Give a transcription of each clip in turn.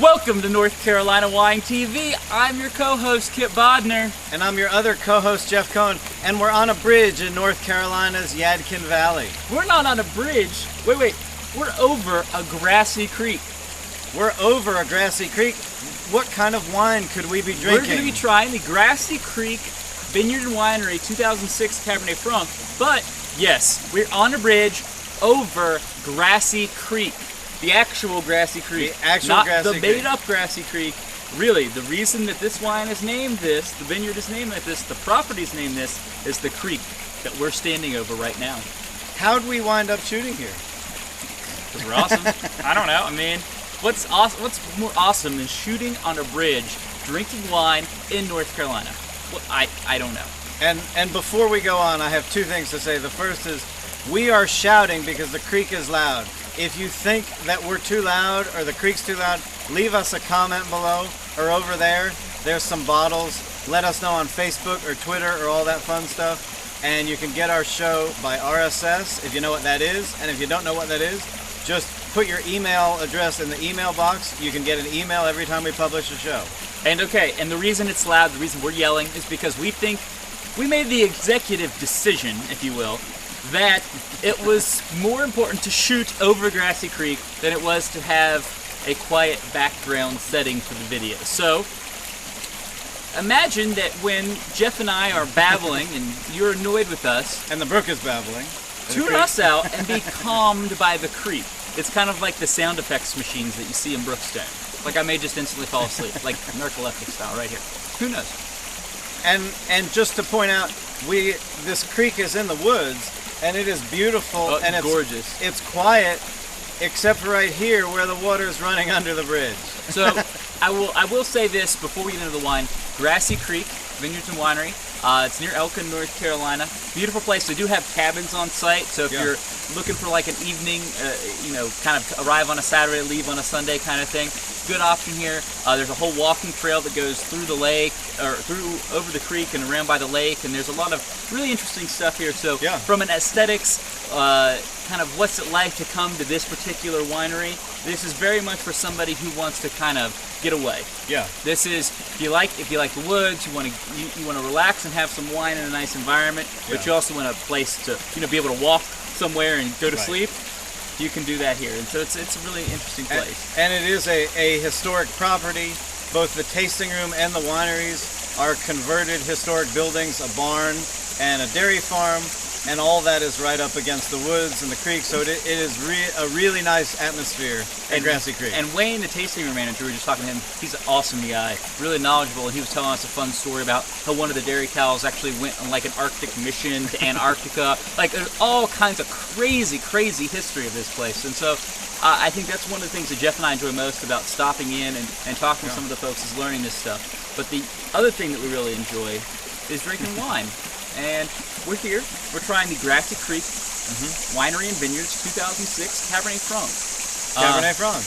Welcome to North Carolina Wine TV. I'm your co-host, Kip Bodner. And I'm your other co-host, Jeff Cohen. And we're on a bridge in North Carolina's Yadkin Valley. We're not on a bridge. Wait. We're over a grassy creek. We're over a grassy creek. What kind of wine could we be drinking? We're going to be trying the Grassy Creek Vineyard and Winery 2006 Cabernet Franc. But, yes, we're on a bridge over Grassy Creek. The actual Grassy Creek. The actual not Grassy the Creek. made-up Grassy Creek. Really, the reason that this wine is named this, the vineyard is named like this, the property's named this, is the creek that we're standing over right now. How'd we wind up shooting here? Because we're awesome. I don't know. I mean, what's more awesome than shooting on a bridge, drinking wine in North Carolina? Well, I don't know. And before we go on, I have two things to say. The first is, we are shouting because the creek is loud. If you think that we're too loud or the creek's too loud, leave us a comment below or over there. There's some bottles. Let us know on Facebook or Twitter or all that fun stuff. And you can get our show by RSS if you know what that is. And if you don't know what that is, just put your email address in the email box. You can get an email every time we publish a show. And the reason it's loud, the reason we're yelling is because we think we made the executive decision, if you will, that it was more important to shoot over Grassy Creek than it was to have a quiet background setting for the video. So, imagine that when Jeff and I are babbling and you're annoyed with us, and the brook is babbling, tune us out and be calmed by the creek. It's kind of like the sound effects machines that you see in Brookstone. Like I may just instantly fall asleep, like narcoleptic style right here. Who knows? And just to point out, this creek is in the woods. And it is beautiful, and it's gorgeous. It's quiet, except for right here where the water is running under the bridge. So I will say this before we get into the wine: Grassy Creek Vineyards and Winery. It's near Elkin, North Carolina. Beautiful place. They do have cabins on site, so if you're looking for like an evening, kind of arrive on a Saturday, leave on a Sunday kind of thing, good option here. There's a whole walking trail that goes through the lake, or over the creek and around by the lake, and there's a lot of really interesting stuff here. So from an aesthetics, kind of what's it like to come to this particular winery, this is very much for somebody who wants to kind of get away. Yeah. This is if you like the woods, you want to relax and have some wine in a nice environment, but you also want a place to be able to walk somewhere and go to sleep. You can do that here, and so it's a really interesting place. And it is a historic property. Both the tasting room and the wineries are converted historic buildings, a barn and a dairy farm, and all that is right up against the woods and the creek, so it is a really nice atmosphere at Grassy Creek. And Wayne, the tasting room manager, we were just talking to him, he's an awesome guy, really knowledgeable, and he was telling us a fun story about how one of the dairy cows actually went on like an Arctic mission to Antarctica. Like there's all kinds of crazy history of this place, and so I think that's one of the things that Jeff and I enjoy most about stopping in and talking to some of the folks is learning this stuff. But the other thing that we really enjoy is drinking wine. And we're here. We're trying the Grassy Creek Winery and Vineyards 2006 Cabernet Franc. Cabernet Franc.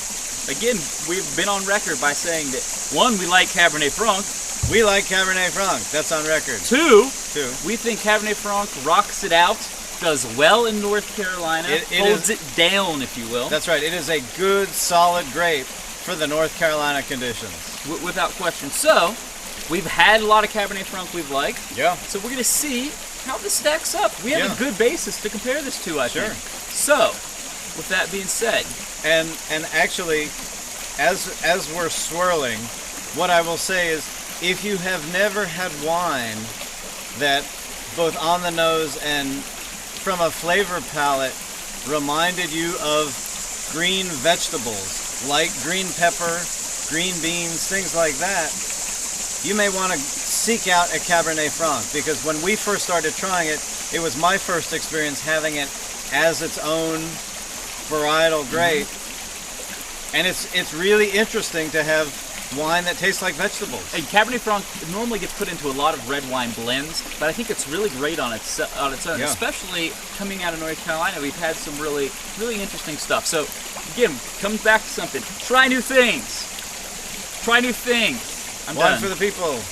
Again, we've been on record by saying that, one, we like Cabernet Franc. We like Cabernet Franc. That's on record. Two, we think Cabernet Franc rocks it out, does well in North Carolina, holds it down, if you will. That's right. It is a good, solid grape for the North Carolina conditions. Without question. So, we've had a lot of Cabernet Franc we've liked. Yeah. So we're going to see how this stacks up. We have a good basis to compare this to, I think. So, with that being said. And actually, as we're swirling, what I will say is, if you have never had wine that both on the nose and from a flavor palette reminded you of green vegetables, like green pepper, green beans, things like that, you may want to seek out a Cabernet Franc, because when we first started trying it, it was my first experience having it as its own varietal grape, and it's really interesting to have wine that tastes like vegetables. And Cabernet Franc normally gets put into a lot of red wine blends, but I think it's really great on its own, especially coming out of North Carolina. We've had some really interesting stuff. So again, comes back to something. Try new things. Try new things. I'm wine done. For the people.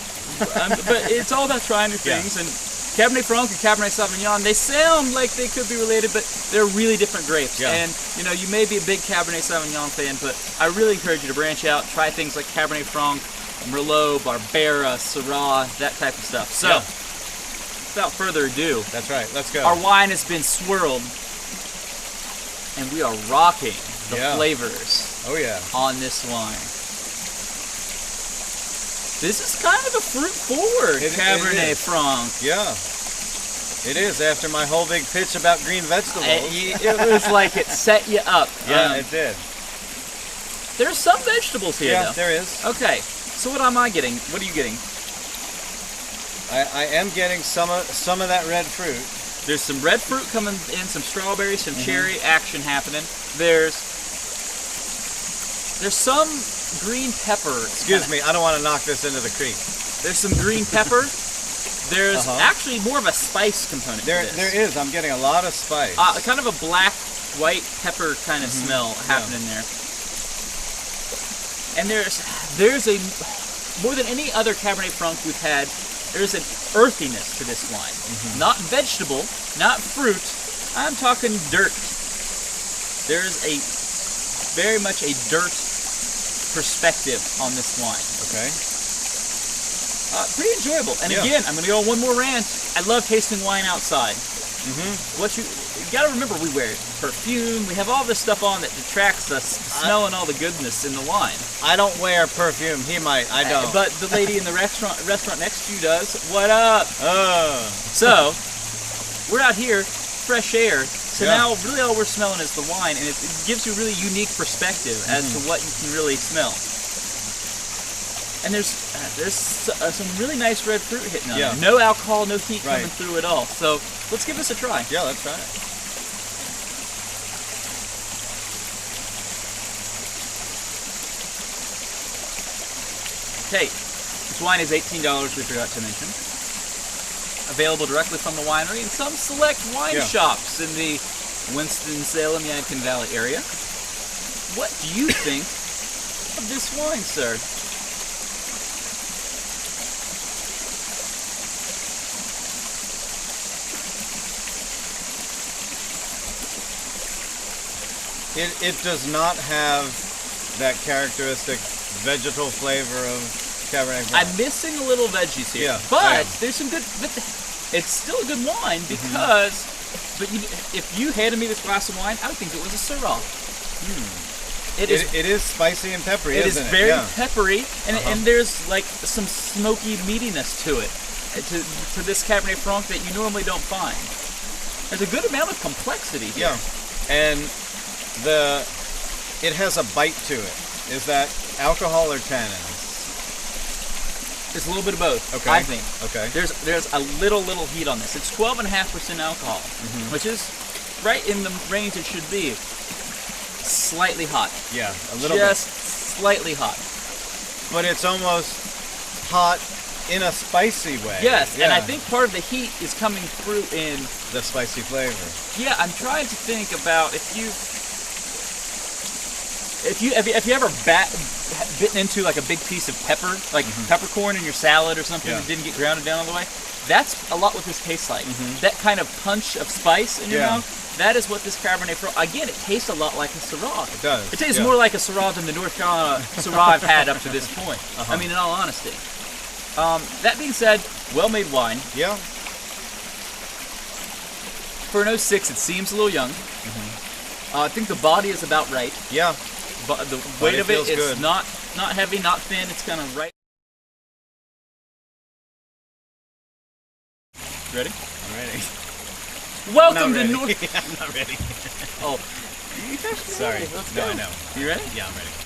But it's all about trying new things, and Cabernet Franc and Cabernet Sauvignon, they sound like they could be related, but they're really different grapes. Yeah. And, you know, you may be a big Cabernet Sauvignon fan, but I really encourage you to branch out, try things like Cabernet Franc, Merlot, Barbera, Syrah, that type of stuff. So, without further ado, That's right. Let's go. our wine has been swirled, and we are rocking the flavors Oh yeah. on this wine. This is kind of a fruit-forward Cabernet Franc. Yeah. It is, after my whole big pitch about green vegetables. It was like it set you up. Yeah, it did. There's some vegetables here, Yeah, though. there is. Okay, so what am I getting? What are you getting? I am getting some of that red fruit. There's some red fruit coming in, some strawberry, some cherry action happening. There's some green pepper. Excuse me, I don't want to knock this into the creek. There's some green pepper. There's actually more of a spice component to this. There is. I'm getting a lot of spice. Kind of a black, white pepper kind of smell happening there. And there's a, more than any other Cabernet Franc we've had, there's an earthiness to this wine. Not vegetable, not fruit. I'm talking dirt. There's a very much a dirt perspective on this wine. Okay. Pretty enjoyable. And again, I'm going to go on one more rant. I love tasting wine outside. What you got to remember, we wear perfume. We have all this stuff on that detracts us smelling all the goodness in the wine. I don't wear perfume. He might. I don't. But the lady in the restaurant next to you does. What up? So we're out here, fresh air. So now, really, all we're smelling is the wine, and it gives you a really unique perspective as to what you can really smell. And there's some really nice red fruit hitting on it. No alcohol, no heat coming through at all. So let's give this a try. Yeah, let's try it. Okay, this wine is $18, we forgot to mention. Available directly from the winery in some select wine shops in the Winston-Salem, Yadkin Valley area. What do you think of this wine, sir? It does not have that characteristic vegetal flavor of Cabernet Franc. I'm missing a little veggies here, but there's some good. But it's still a good wine because. But if you handed me this glass of wine, I would think it was a Syrah. It is spicy and peppery. It is isn't very peppery, and there's like some smoky meatiness to it, to this Cabernet Franc that you normally don't find. There's a good amount of complexity here. Yeah, and it has a bite to it. Is that alcohol or tannins? It's a little bit of both, okay. I think. Okay. There's a little heat on this. It's 12.5% alcohol, which is right in the range it should be. Slightly hot. Yeah, a little Just bit. Slightly hot. But it's almost hot in a spicy way. Yes, and I think part of the heat is coming through in the spicy flavor. Yeah, I'm trying to think about if you ever bitten into like a big piece of pepper, like peppercorn in your salad or something that didn't get grounded down all the way. That's a lot what this tastes like. That kind of punch of spice in your mouth. That is what this Cabernet Franc. Again, it tastes a lot like a Syrah. It does. It tastes more like a Syrah than the North Carolina Syrah I've had up to this point. I mean, in all honesty. That being said, well-made wine. Yeah. For an 06, it seems a little young. I think the body is about right. Yeah. But the weight of it is not heavy, not thin. It's kind of right. Ready? I'm ready. Welcome to North. I'm not ready. Oh. Sorry. Let's No, go. I know. You ready? Yeah, I'm ready.